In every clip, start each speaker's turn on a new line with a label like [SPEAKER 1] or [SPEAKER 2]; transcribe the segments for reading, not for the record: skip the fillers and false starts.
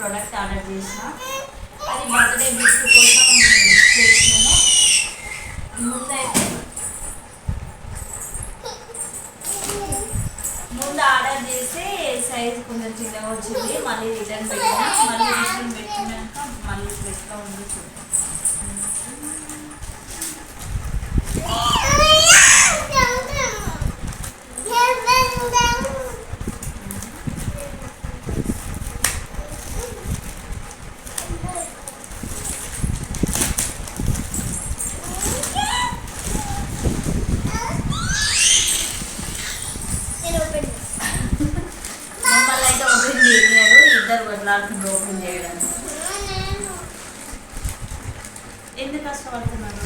[SPEAKER 1] Product order చేసిన. అది birthday gift కోసం చేసినాను. ముందు ఆర్డర్ చేస్తే సైజ్ కొంచెం చిన్నగా వచ్చింది. మళ్ళీ రిటర్న్ పెట్టినా. మళ్ళీ రిటర్న్ పెట్టినాక మళ్ళీ ఎట్లా ఉంది చూద్దాం. మమ్మల్ని అయితే ఓపెన్ చేయలేరు, ఇద్దరు బదులాడుతుంది ఓపెన్ చేయడానికి. ఎందుకు కష్టపడుతున్నారు?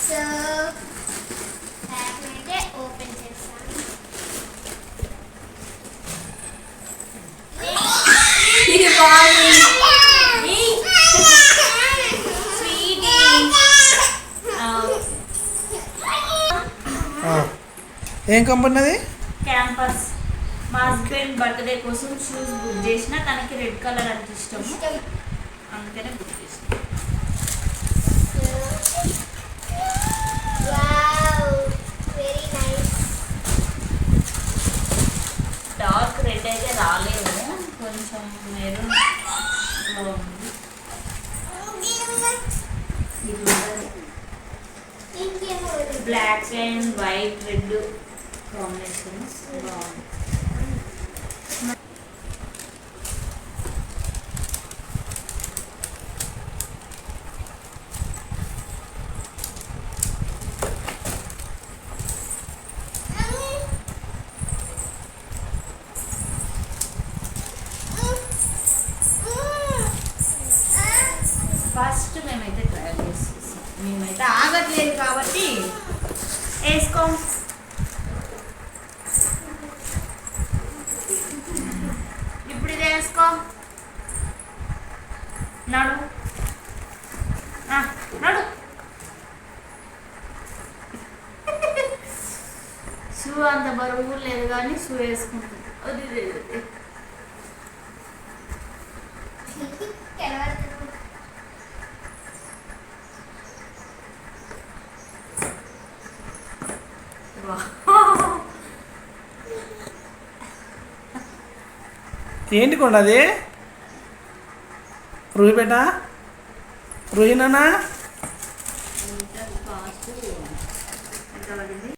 [SPEAKER 2] సో అయితే ఓపెన్ చేస్తాను.
[SPEAKER 1] ఇది బాగుంది.
[SPEAKER 3] ఏం కంపెనీ అది?
[SPEAKER 1] క్యాంపస్. మా హస్బెండ్ బర్త్డే కోసం షూస్ బుక్ చేసిన. తనకి రెడ్ కలర్ అంటే ఇష్టము, అందుకనే బుక్ చేసిన.
[SPEAKER 2] Very nice.
[SPEAKER 1] డార్క్ రెడ్ అయితే రాలేదు, కొంచెం మెరూన్ ఉంది. Black and white red combinations బాగుంది. ఫస్ట్ మేమైతే ట్రయల్ చేసేసాం. మేమైతే ఆగట్లేదు కాబట్టి వేసుకో. ఇప్పుడు ఇది వేసుకో. నడు నడు. షూ అంత బరువు లేదు కానీ షూ వేసుకుంటుంది. అది
[SPEAKER 3] ఏంటి కొండ అది? రూహిపేట రూహినా?
[SPEAKER 1] కాస్ట్ ఎంత పడింది?